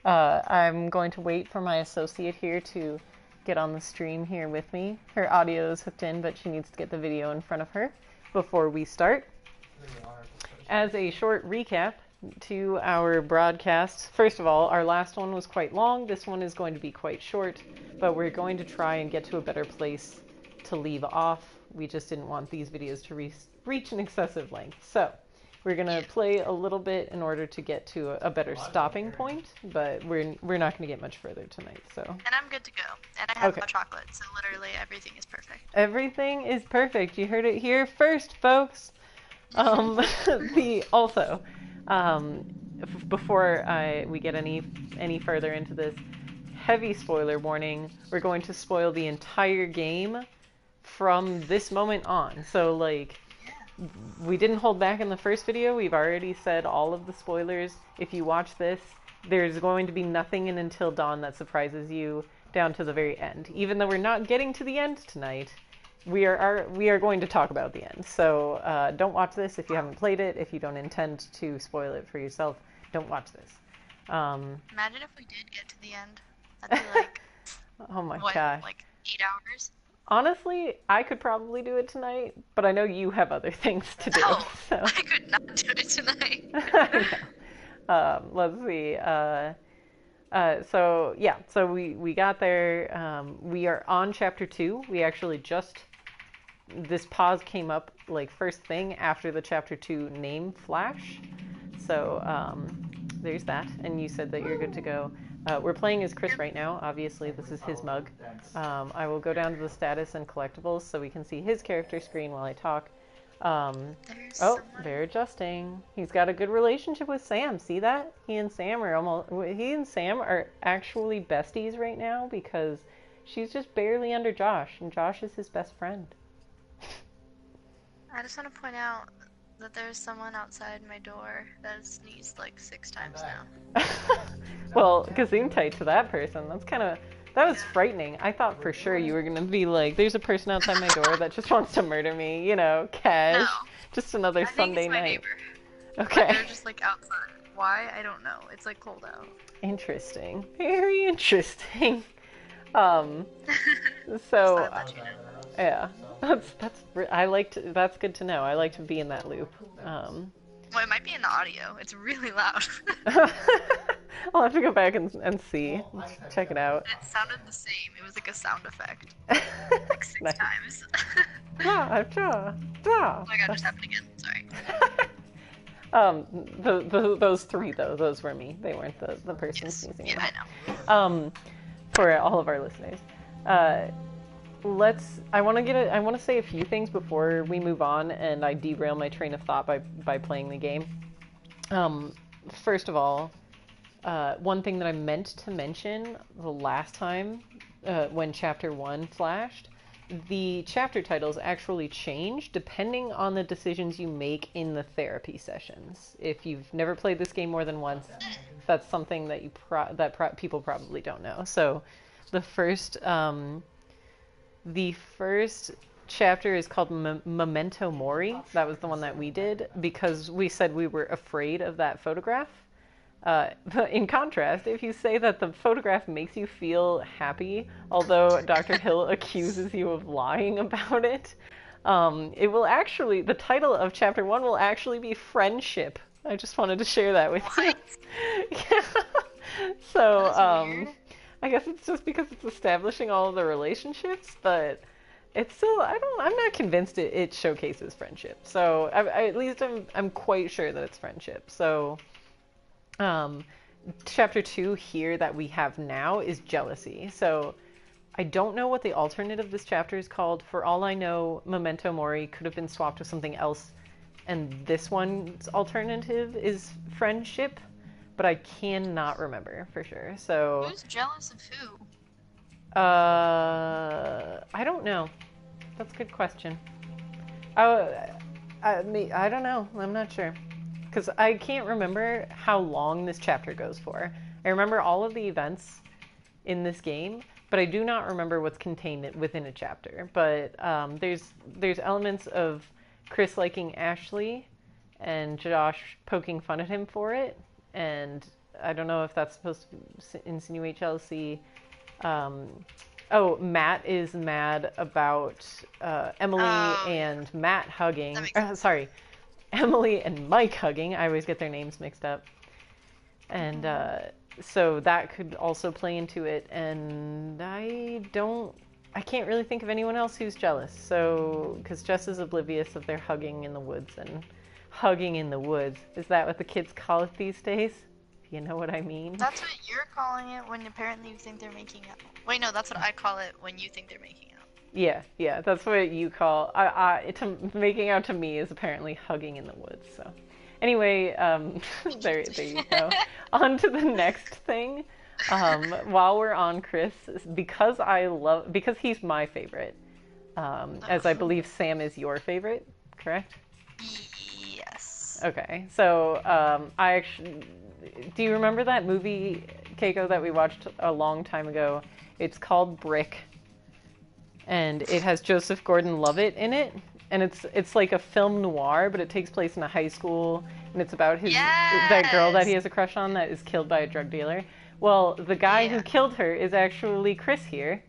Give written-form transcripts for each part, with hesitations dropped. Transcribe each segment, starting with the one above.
I'm going to wait for my associate here to get on the stream here with me. Her audio is hooked in, but she needs to get the video in front of her before we start. As a short recap to our broadcast, first of all, our last one was quite long. This one is going to be quite short, but we're going to try and get to a better place to leave off. We just didn't want these videos to reach an excessive length. So we're going to play a little bit in order to get to a better stopping point, but we're not going to get much further tonight. So. And I'm good to go. And I have no chocolate, so literally everything is perfect. Everything is perfect. You heard it here first, folks. Before we get any further into this, heavy spoiler warning. We're going to spoil the entire game from this moment on. So, like, we didn't hold back in the first video. We've already said all of the spoilers. If you watch this, there's going to be nothing in Until Dawn that surprises you down to the very end. Even though we're not getting to the end tonight, we are going to talk about the end. So don't watch this if you haven't played it. If you don't intend to spoil it for yourself, don't watch this. Imagine if we did get to the end. That'd be like, oh my gosh. Like 8 hours? Honestly, I could probably do it tonight, but I know you have other things to do. No, so. I could not do it tonight. Let's see. So we got there. We are on chapter 2. We actually this pause came up like first thing after the chapter 2 name flash. So there's that. And you said that you're good to go. We're playing as Chris right now. Obviously, this is his mug. I will go down to the status and collectibles so we can see his character screen while I talk. They're adjusting. He's got a good relationship with Sam. See that? He and Sam are actually besties right now because she's just barely under Josh, and Josh is his best friend. I just want to point out that there's someone outside my door that has sneezed like 6 times now. Well, gesundheit to that person. That was frightening. I thought for sure you were going to be like, there's a person outside my door that just wants to murder me, cash. No. Just another Sunday night. Neighbor. Okay. But they're just like outside. Why? I don't know. It's like cold out. Interesting. Very interesting. Yeah. That's good to know. I like to be in that loop. Well, it might be in the audio. It's really loud. I'll have to go back and see. Check it out. It sounded the same. It was like a sound effect. Like 6 Nice. times. Oh my god, just happened again. Sorry. Those 3 though, those were me. They weren't the person sneezing. Yeah, I know. For all of our listeners. I want to say a few things before we move on and I derail my train of thought by playing the game. First of all, one thing that I meant to mention the last time when chapter 1 flashed, the chapter titles actually change depending on the decisions you make in the therapy sessions. If you've never played this game more than once, that's something that people probably don't know. So the first chapter is called Memento Mori. That was the one that we did because we said we were afraid of that photograph. In contrast, if you say that the photograph makes you feel happy, although Dr. Hill accuses you of lying about it, the title of chapter 1 will actually be Friendship. I just wanted to share that with you. Yeah. So, I guess it's just because it's establishing all of the relationships, but it's still, I'm not convinced it showcases friendship. So, at least I'm quite sure that it's friendship. So, chapter 2 here that we have now is jealousy. So I don't know what the alternate of this chapter is called. For all I know, Memento Mori could have been swapped with something else, and this one's alternative is friendship, but I cannot remember for sure. So who's jealous of who? I don't know. That's a good question. I don't know. I'm not sure. Because I can't remember how long this chapter goes for. I remember all of the events in this game, but I do not remember what's contained within a chapter. But there's elements of Chris liking Ashley and Josh poking fun at him for it, and I don't know if that's supposed to insinuate jealousy. Um, oh, Matt is mad about Emily Oh, yeah. and Matt That hugging. makes sense. Sorry, Emily and Mike hugging. I always get their names mixed up. And Hmm. so that could also play into it. And I can't really think of anyone else who's jealous. So, because Jess is oblivious of their hugging in the woods and hugging in the woods. Is that what the kids call it these days? You know what I mean? That's what you're calling it when apparently you think they're making out. Wait, no, that's what I call it when you think they're making out. Yeah, that's what you call. Making out to me is apparently hugging in the woods. So, anyway, there you go. On to the next thing. While we're on Chris, because he's my favorite, as I believe Sam is your favorite, correct? Yes. Okay, so I actually, do you remember that movie, Keiko, that we watched a long time ago? It's called Brick, and it has Joseph Gordon-Levitt in it, and it's like a film noir, but it takes place in a high school, and it's about that girl that he Yes. has a crush on that is killed by a drug dealer. Well, the guy who Yeah. killed her is actually Chris here.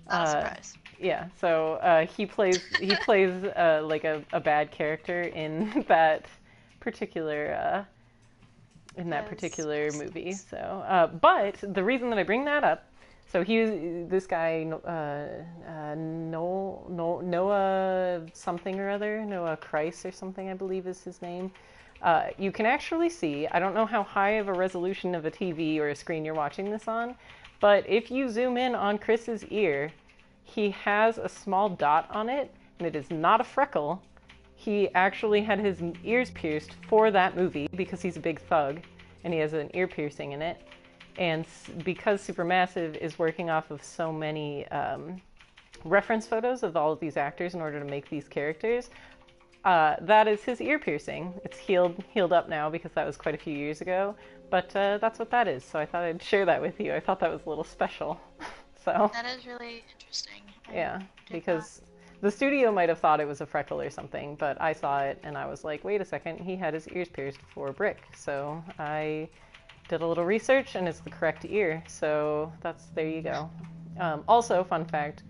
Not a Uh, surprise. yeah, so he plays like a bad character in that particular Yes. movie. So, but the reason that I bring that up, so this guy Noah something or other, Noah Christ or something, I believe is his name. You can actually see, I don't know how high of a resolution of a TV or a screen you're watching this on, but if you zoom in on Chris's ear, he has a small dot on it, and it is not a freckle. He actually had his ears pierced for that movie because he's a big thug, and he has an ear piercing in it. And because Supermassive is working off of so many reference photos of all of these actors in order to make these characters, that is his ear piercing. It's healed up now because that was quite a few years ago, but that's what that is. So I thought I'd share that with you. I thought that was a little special. So That is really interesting. yeah, Did because the studio might have thought it was a freckle or something, but I saw it and I was like, wait a second, he had his ears pierced for Brick. So I did a little research and it's the correct ear. So there you go. Also, fun fact,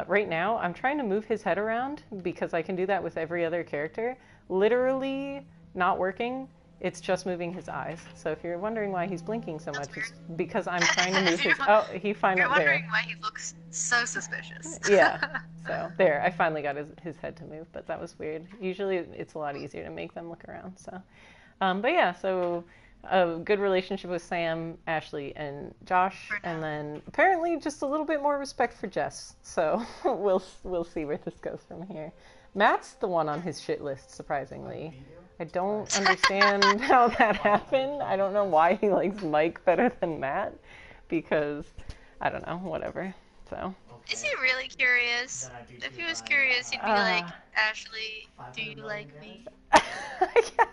right now I'm trying to move his head around because I can do that with every other character. Literally not working. It's just moving his eyes. So if you're wondering why he's blinking so That's much, weird. it's because I'm trying to move If you're, his. Oh, he finally you're wondering there. why he looks so suspicious. Yeah. So there, I finally got his head to move, but that was weird. Usually it's a lot easier to make them look around. So, but yeah, so a good relationship with Sam, Ashley, and Josh, For and now. then apparently just a little bit more respect for Jess. So we'll see where this goes from here. Matt's the one on his shit list, surprisingly. I don't understand how that happened. I don't know why he likes Mike better than Matt, because I don't know, whatever. So. Is he really curious? If he was curious, he'd be like, Ashley, do you like me? Yeah,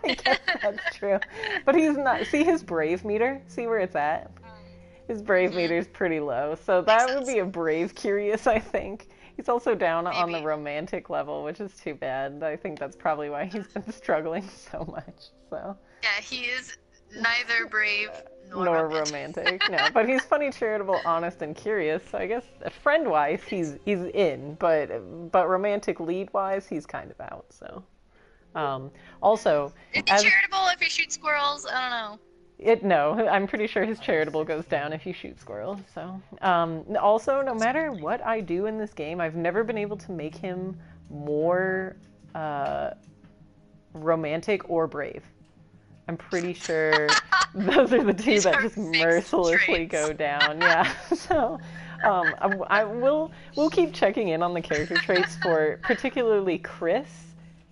I guess that's true. But he's not. See his brave meter? See where it's at? His brave meter is pretty low. So that would be a brave curious, I think. He's also down on the Maybe. romantic level, which is too bad. I think that's probably why he's been struggling so much. So. Yeah, he is neither brave Nor romantic, no. But he's funny, charitable, honest, and curious. So I guess friend-wise, he's in, but romantic lead-wise, he's kind of out. So, also, Is he charitable if he shoots squirrels? I don't know. no, I'm pretty sure his charitable goes down if you shoot squirrels. So, also, no matter what I do in this game, I've never been able to make him more romantic or brave. I'm pretty sure those are the two These that are just fixed mercilessly traits. go we'll Yeah. So, we'll keep checking in on the character traits for particularly Chris,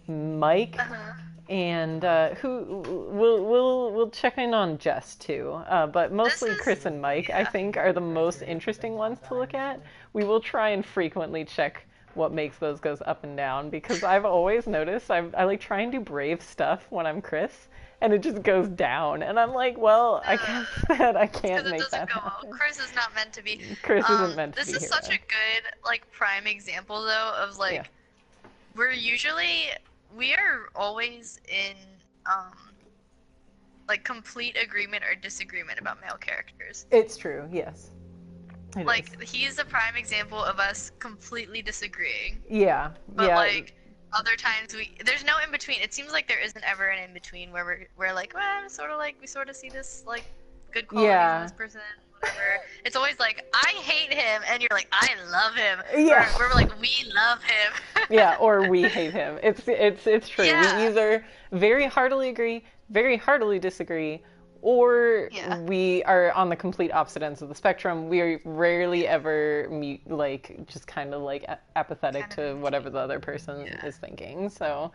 Mike, Uh-huh. and we'll check in on Jess too. But mostly Chris and Mike, I think, are the most interesting ones to look at. We will try and frequently check what makes those goes up and down because I've always noticed I like try and do brave stuff when I'm Chris and it just goes down and I'm like, well, I guess that I can't make that happen. Chris is not meant to be. Chris isn't meant to be This is hero. such a good like prime example though of like Yeah. we are always in like complete agreement or disagreement about male characters. It's true, yes. It Like is. he's a prime example of us completely disagreeing. Yeah, But yeah. like other times there's no in between. It seems like there isn't ever an in between where we're like, well, sort of like we sort of see this like good qualities in this person, whatever. It's always like I hate him, and you're like I love him. Yeah. Or we're like we love him. Yeah, or we hate him. It's true. Yeah. We either very heartily agree, very heartily disagree, or we are on the complete opposite ends of the spectrum. We are rarely ever just kind of like apathetic to whatever the other person is thinking. So,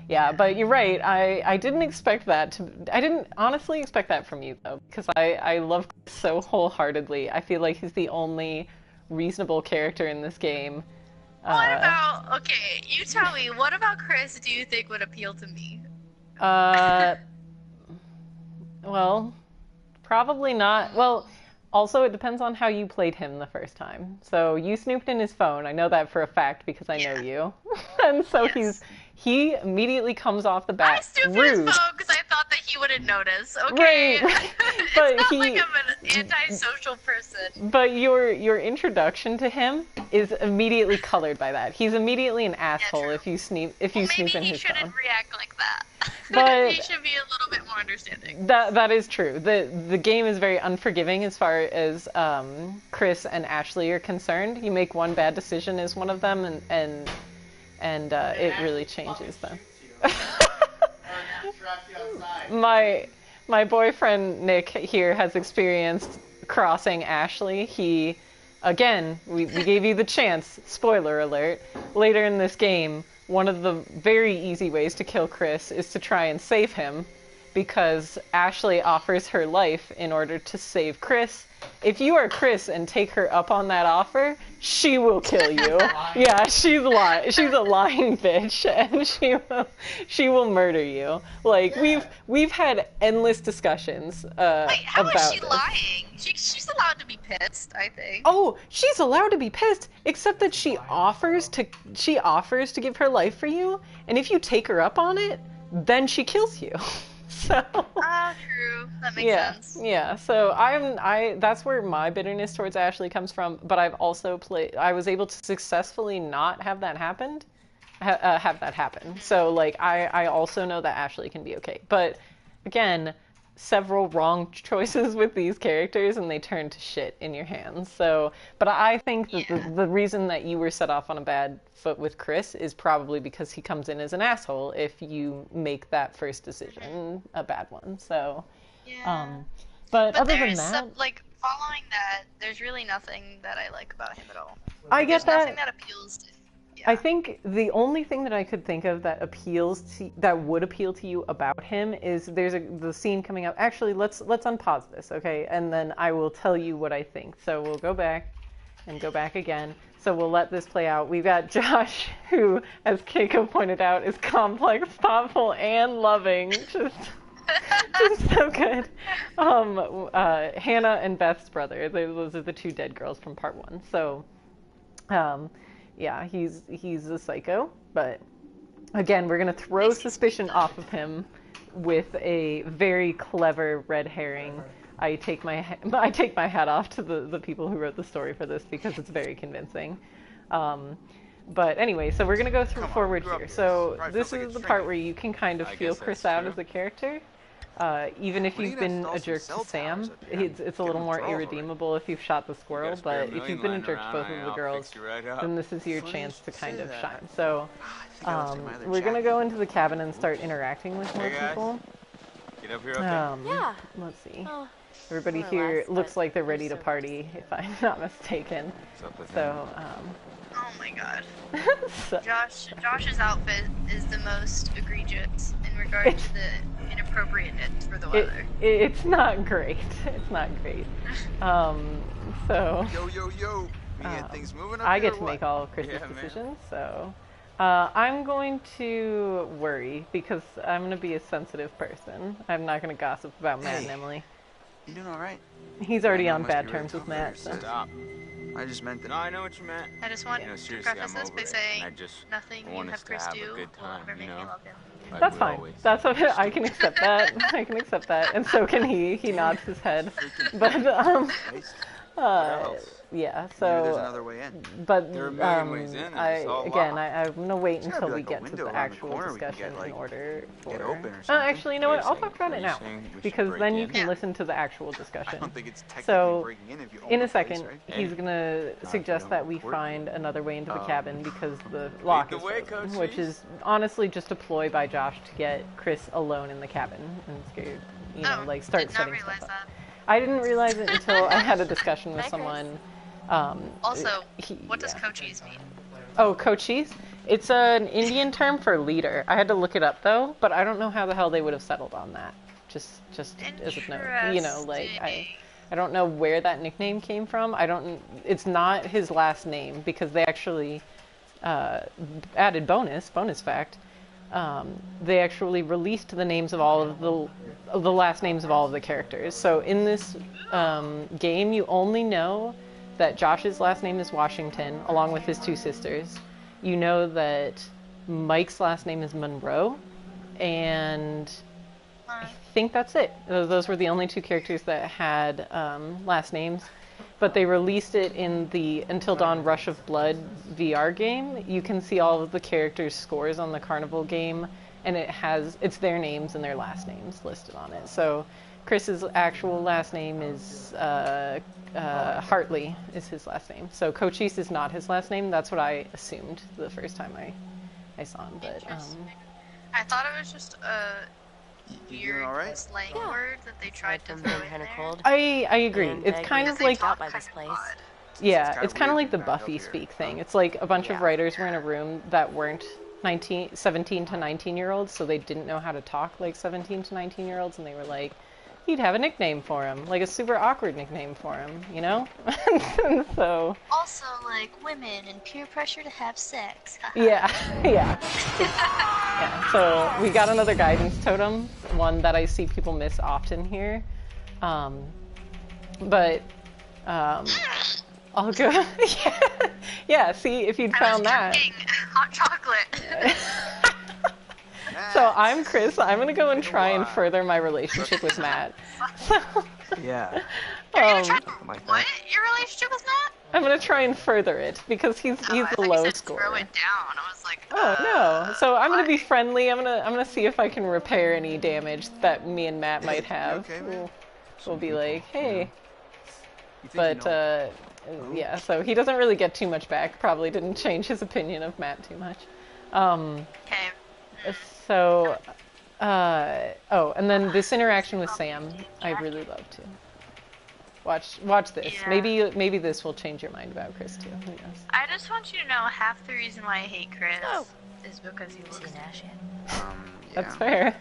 yeah, but you're right. I didn't expect that I didn't honestly expect that from you though, because I love Chris so wholeheartedly. I feel like he's the only reasonable character in this game. What about, okay, you tell me, what about Chris do you think would appeal to me? Well, probably not. Well, also it depends on how you played him the first time. So you snooped in his phone. I know that for a fact because I know you. And so he immediately comes off the bat I snooped rude. in his phone because I thought that he wouldn't notice. Okay, Right. it's But not like I'm an antisocial person. But your introduction to him is immediately colored by that. He's immediately an asshole if you snoop in his phone. Maybe he shouldn't react like that. But he should be a little bit more understanding. That is true. The game is very unforgiving as far as Chris and Ashley are concerned. You make one bad decision as one of them, and it really changes them. My boyfriend Nick here has experienced crossing Ashley. We gave you the chance. Spoiler alert. Later in this game, one of the very easy ways to kill Chris is to try and save him, because Ashley offers her life in order to save Chris. If you are Chris and take her up on that offer, she will kill you. Yeah, she's a lying bitch, and she will murder you. Like we've had endless discussions about Wait, how is she this. lying? She's allowed to be pissed, I think. Oh, she's allowed to be pissed, except that she offers to give her life for you, and if you take her up on it, then she kills you. So. True. That makes sense. Yeah. So that's where my bitterness towards Ashley comes from. But I've also I was able to successfully not have that happen. So like I also know that Ashley can be okay. But again, several wrong choices with these characters and they turn to shit in your hands. So, but I think that the reason that you were set off on a bad foot with Chris is probably because he comes in as an asshole if you make that first decision a bad one. So, but other than that, like following that, there's really nothing that I like about him at all. I get that. Nothing that appeals to. I think the only thing that I could think of that would appeal to you about him is the scene coming up. Actually, let's unpause this, okay? And then I will tell you what I think. So we'll go back again. So we'll let this play out. We've got Josh, who, as Keiko pointed out, is complex, thoughtful, and loving. Just so good. Hannah and Beth's brother. Those are the two dead girls from part 1. So, yeah, he's a psycho, but again, we're gonna throw suspicion off of him with a very clever red herring. I take my hat off to the people who wrote the story for this because it's very convincing. But anyway, so we're gonna go forward here. So this is the part where you can kind of feel Chris out as a character. Even if you've been a jerk to Sam, it's a little more irredeemable if you've shot the squirrel, but if you've been a jerk to both of the girls, then this is your chance to kind of shine. So, we're gonna go into the cabin and start interacting with more people. Get up here, okay? Yeah. Let's see. Everybody here looks like they're ready to party, if I'm not mistaken. So, Oh my god. so, Josh's outfit is the most egregious in regard to the inappropriateness for the weather. It's not great. It's not great. So. Yo. We get things moving up I here get to or make what? all of Chris's decisions, so. I'm going to worry because I'm going to be a sensitive person. I'm not going to gossip about Matt and Emily. You doing alright? He's already on bad terms with Matt, so. Stop. I just meant that. No, I know what you meant. I just want to seriously, preface I'm this over by it. saying I just nothing you want have us to Chris have do a good will time, ever make you me know? love him. Like That's we fine. always That's do. okay. I can accept that. I can accept that. And so can he. He nods his head. But yeah. Maybe there's So, another way in. but There are a million ways in, and it's all locked. I'm gonna wait There's until gotta be, we like, a get to window the around the actual corner we can discussion get, like, in order for. get open or something. Actually, you know Wait what? a I'll second. talk about Are it you now saying we should because break then you in? can listen to the actual I discussion. don't think it's technically So, breaking in if you own in the a second, place, right? he's gonna suggest that we find another way into the cabin because the lock is frozen, which is honestly just a ploy by Josh to get Chris alone in the cabin and scared, like start setting stuff up. I didn't realize it until I had a discussion with someone. Also, what does coaches mean? Oh, coaches? It's an Indian term for leader. I had to look it up though, but I don't know how the hell they would have settled on that. Just as a note, I don't know where that nickname came from. It's not his last name because they actually added bonus fact. They actually released the names of all of the last names of all of the characters. So in this game, you only know that Josh's last name is Washington, along with his two sisters. You know that Mike's last name is Monroe, and I think that's it. Those were the only two characters that had last names. But they released it in the Until Dawn Rush of Blood VR game. You can see all of the characters' scores on the Carnival game, and it's their names and their last names listed on it. So Chris's actual last name is Hartley is his last name. So Cochise is not his last name. That's what I assumed the first time I saw him. But I thought it was just a weird slang word that they tried to throw in there. Cold. I agree. It's kind of like out by this place. Yeah, it's kind of like the Buffy speak thing. It's like a bunch of writers were in a room that weren't 17 to 19-year-olds, so they didn't know how to talk like 17 to 19-year-olds, and they were like, he'd have a nickname for him, like a super awkward nickname for him, you know? So. Also, like women and peer pressure to have sex. Yeah. Yeah. So we got another guidance totem, one that I see people miss often here. But I'll go. Yeah. See if you'd found that. Hot chocolate. So I'm Chris. I'm gonna go and try and further my relationship with Matt. Yeah. You're gonna try what? Your relationship with Matt? I'm gonna try and further it because he's the low scorer. Throw it down. I was like, oh no. So I'm gonna be friendly. I'm gonna see if I can repair any damage that me and Matt might have. We'll be like, hey. But yeah. So he doesn't really get too much back. Probably didn't change his opinion of Matt too much. Okay. So, and then this interaction with Sam, I really love too. Watch this. Yeah. Maybe this will change your mind about Chris too. Who knows? I just want you to know half the reason why I hate Chris is because he looks ashy. That's fair.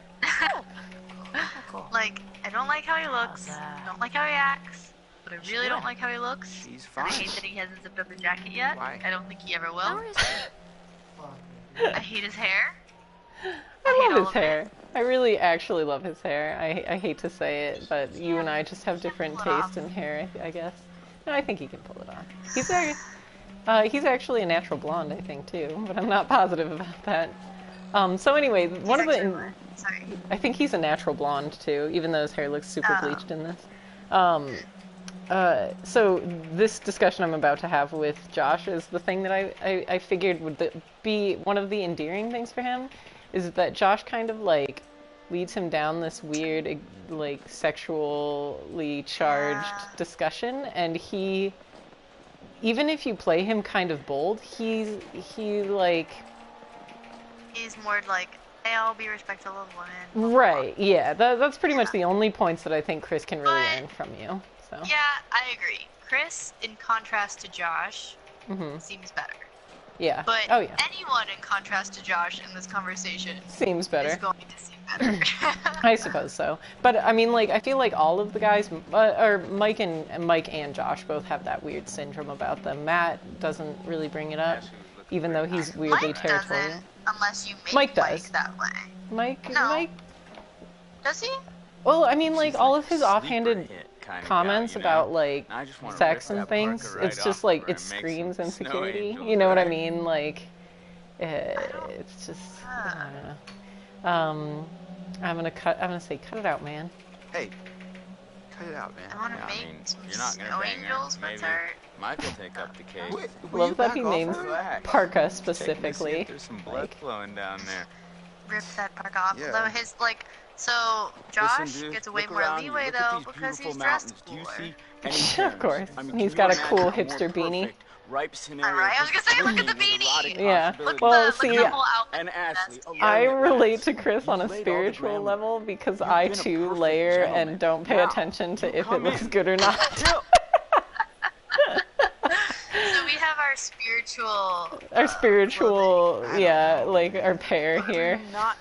Like, I don't like how he looks. I don't like how he acts. But I really don't like how he looks. She's fine. And I hate that he hasn't zipped up his jacket yet. Why? I don't think he ever will. I hate his hair. I love his hair. I really actually love his hair. I hate to say it, but you and I just have different taste in hair, I guess. No, I think he can pull it off. He's actually a natural blonde, I think, too, but I'm not positive about that. So anyway, I think he's a natural blonde, too, even though his hair looks super bleached in this. So this discussion I'm about to have with Josh is the thing that I figured would be one of the endearing things for him, is that Josh kind of like leads him down this weird like sexually charged discussion, and he, even if you play him kind of bold, he's more like, hey, I'll be respectful of women. Right, yeah, that's pretty much the only points that I think Chris can really learn from you. So. Yeah, I agree. Chris, in contrast to Josh, seems better. Yeah. But anyone in contrast to Josh in this conversation seems better. Is going to seem better. I suppose so. But I mean, like, I feel like all of the guys, or Mike and Josh both have that weird syndrome about them. Matt doesn't really bring it up, even though he's weirdly territorial. Doesn't, unless you make Mike does. that way. Mike. Does he? Well, I mean, like, all of his offhanded comments about like sex and things, it's just like it screams insecurity. You know what I mean? Like, it's just I I'm gonna say, cut it out, man. Hey, cut it out, man. I want to make some snow angels with her. Mike will take up the case. Love that he names Parka specifically. There's some blood flowing down there. Rip that park off. Yeah. Though his so Josh gets way more leeway though because he's dressed cooler. Of course. He's got a cool hipster beanie. Alright, I was gonna say, look at the beanie! Yeah. Look Well, at the whole outfit. And Ashley. I relate to Chris on a spiritual level because I too layer and don't pay attention to if it looks good or not. So we have our spiritual... yeah, like our pair here. Yeah,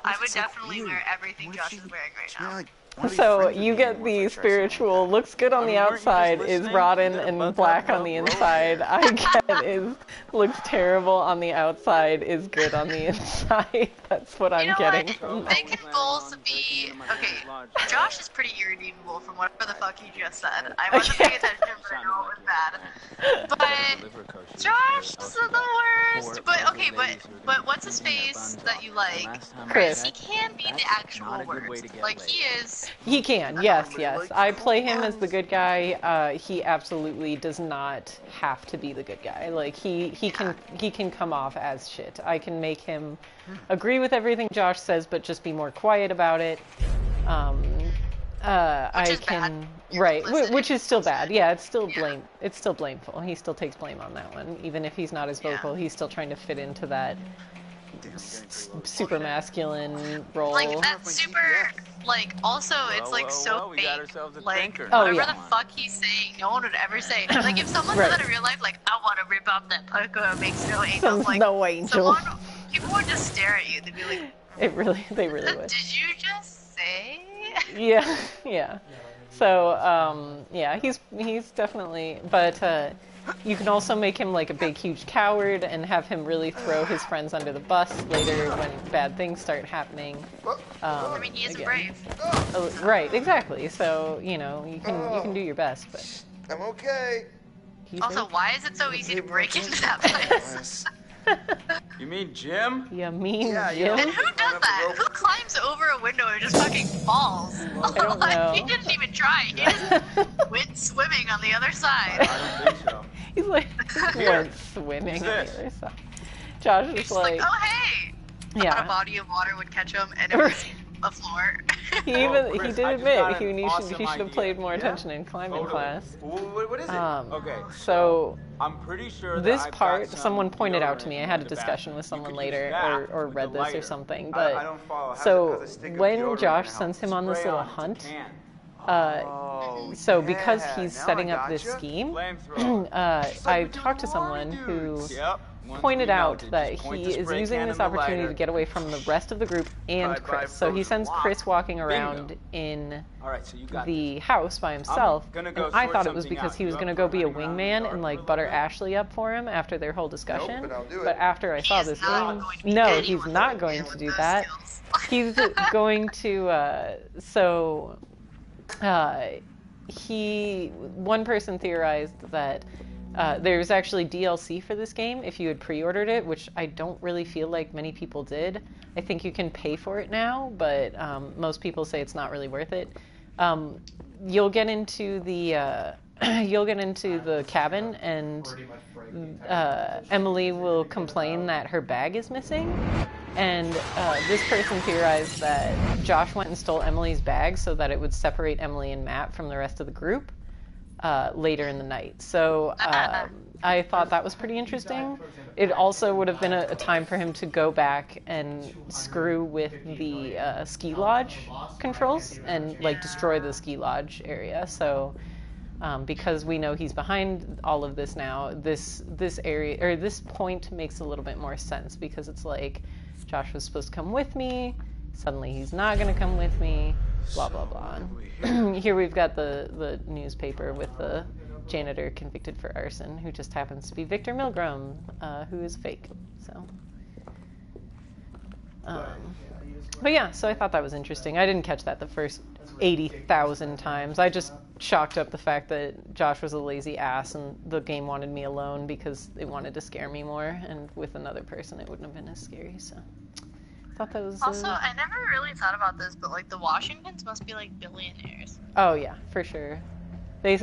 I would definitely wear everything Josh is wearing right now. So you get the spiritual, looks good on the outside, is rotten and black on the inside. I get looks terrible on the outside, is good on the inside. That's what I'm getting from that. They can both be... Okay, Josh is pretty irredeemable from whatever the fuck he just said. I wasn't paying attention, but I know it was bad. But Josh is the worst. But okay, but what's his face that you like? Chris. He can be the actual worst. Like he is. He can, yes. I play him as the good guy. He absolutely does not have to be the good guy. Like he can come off as shit. I can make him agree with everything Josh says, but just be more quiet about it. Which is still bad. Yeah, it's still blameful. He still takes blame on that one, even if he's not as vocal. He's still trying to fit into that super masculine role. Like that's super. Like also, it's like so fake. Like oh, whatever the fuck he's saying, no one would ever say. Like if someone said that in real life, like I want to rip off that parka and make snow angels, like snow angel. People would just stare at you. They'd be like, they really would. Did you just say? Yeah. So yeah, he's definitely, but you can also make him like a big huge coward and have him really throw his friends under the bus later when bad things start happening. I mean, he is brave. Right, exactly. So you know you can do your best, but I'm okay. Also, why is it so easy to break into that place? You mean Jim? Jim? And who does that? Who climbs over a window and just fucking falls? I don't know. He didn't even try. He just went swimming on the other side. I don't think so. He's like went swimming on the other side. Josh is like, oh hey! Yeah. I thought a body of water would catch him, and it was a floor. He did admit he should have played more attention in climbing class. What is it? Okay. So I'm pretty sure this part someone pointed out to me. I had a discussion with someone later, or read this or something. But so when Josh sends him on this little hunt, so because he's setting up this scheme, I talked to someone who pointed out that he is using this opportunity to get away from the rest of the group and Chris. So he sends Chris walking around in the house by himself, and I thought it was because he was going to go be a wingman and like butter Ashley up for him after their whole discussion. But after I saw this game, no, he's not going to do that. He's going to one person theorized that there's actually DLC for this game if you had pre-ordered it, which I don't really feel like many people did. I think you can pay for it now, but most people say it's not really worth it. You'll get into the cabin, and Emily will complain that her bag is missing. And this person theorized that Josh went and stole Emily's bag so that it would separate Emily and Matt from the rest of the group later in the night. So I thought that was pretty interesting. It also would have been a time for him to go back and screw with the ski lodge controls and like destroy the ski lodge area. So because we know he's behind all of this now, this area or this point makes a little bit more sense because it's like Josh was supposed to come with me. Suddenly he's not going to come with me, blah, blah, blah. And here we've got the newspaper with the janitor convicted for arson, who just happens to be Victor Milgram, who is fake. So, but yeah, so I thought that was interesting. I didn't catch that the first 80,000 times. I just chalked up the fact that Josh was a lazy ass and the game wanted me alone because it wanted to scare me more, and with another person it wouldn't have been as scary, so thought that was... Also, I never really thought about this, but, like, the Washingtons must be, like, billionaires. Oh, yeah, for sure. They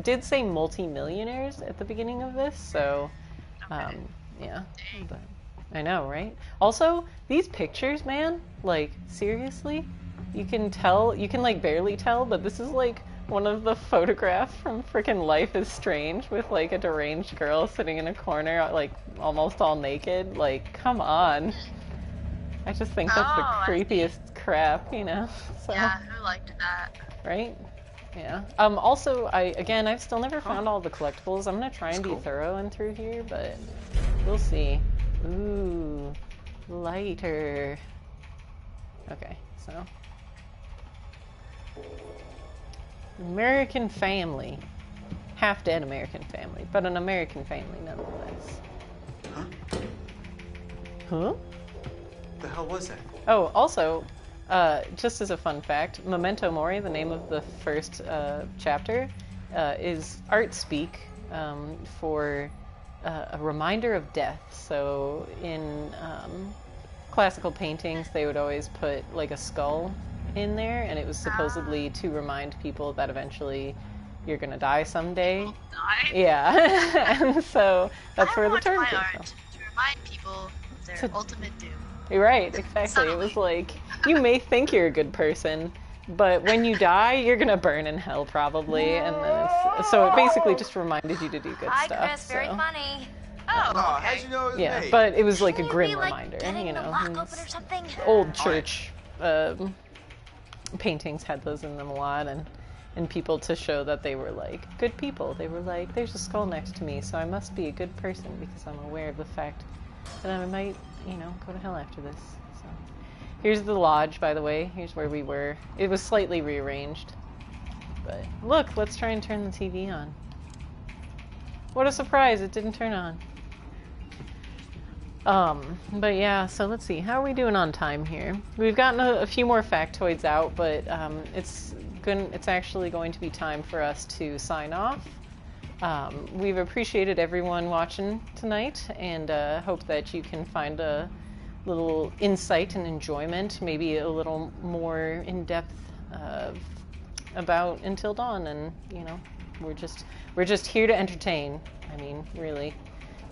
did say multi-millionaires at the beginning of this, so, Okay. yeah. But, I know, right? Also, these pictures, man, like, seriously, you can, like, barely tell, but this is, like, one of the photographs from frickin' Life is Strange with, like, a deranged girl sitting in a corner, like, almost all naked. Like, come on. I just think that's the creepiest crap, you know? So, Yeah, who liked that? right? Yeah. Also, I've still never found all the collectibles. I'm gonna try and be thorough and through here, but we'll see. Ooh, lighter. Okay, so. American family. Half-dead American family, but an American family nonetheless. Huh? Huh? The hell was that? Oh, also, just as a fun fact, Memento Mori, the name of the first chapter, is art speak for a reminder of death. So in classical paintings, they would always put like a skull in there, and it was supposedly to remind people that eventually you're gonna die someday. Die? Yeah, and so that's where the term came from. To remind people of their ultimate doom. You're right, exactly. It was like, you may think you're a good person, but when you die, you're gonna burn in hell probably, and then so it basically just reminded you to do good Hi, stuff. Chris. Very funny. Oh, Oh, okay. how'd you know it was Yeah, me? but it was like a Shouldn't grim we, like, reminder, getting you the know. lock and open or something? Old church paintings had those in them a lot, and people to show that they were like good people. They were like, there's a skull next to me, so I must be a good person because I'm aware of the fact that I might, you know, go to hell after this. So here's the lodge, by the way. Here's where we were. It was slightly rearranged, but look, let's try and turn the TV on. What a surprise, it didn't turn on. But yeah, so let's see. How are we doing on time here? We've gotten a few more factoids out, but it's actually going to be time for us to sign off. We've appreciated everyone watching tonight, and hope that you can find a little insight and enjoyment, maybe a little more in-depth about Until Dawn, and you know, we're just here to entertain. I mean, really.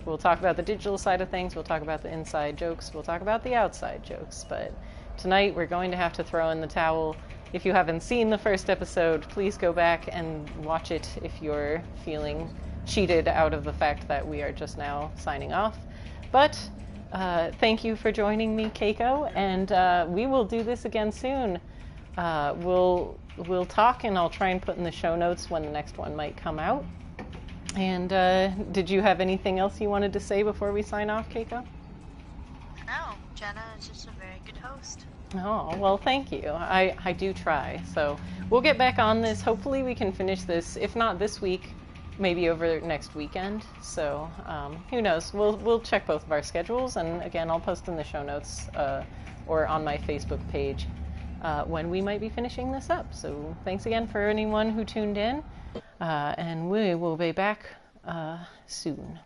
We'll talk about the digital side of things, we'll talk about the inside jokes, we'll talk about the outside jokes, but tonight we're going to have to throw in the towel. If you haven't seen the first episode, please go back and watch it if you're feeling cheated out of the fact that we are just now signing off. But thank you for joining me, Keiko, and we will do this again soon. We'll talk, and I'll try and put in the show notes when the next one might come out. And did you have anything else you wanted to say before we sign off, Keiko? No, Jenna is just a very good host. Oh, well, thank you. I do try. So we'll get back on this. Hopefully we can finish this, if not this week, maybe over next weekend. So who knows? We'll check both of our schedules. And again, I'll post in the show notes or on my Facebook page when we might be finishing this up. So thanks again for anyone who tuned in. And we will be back soon.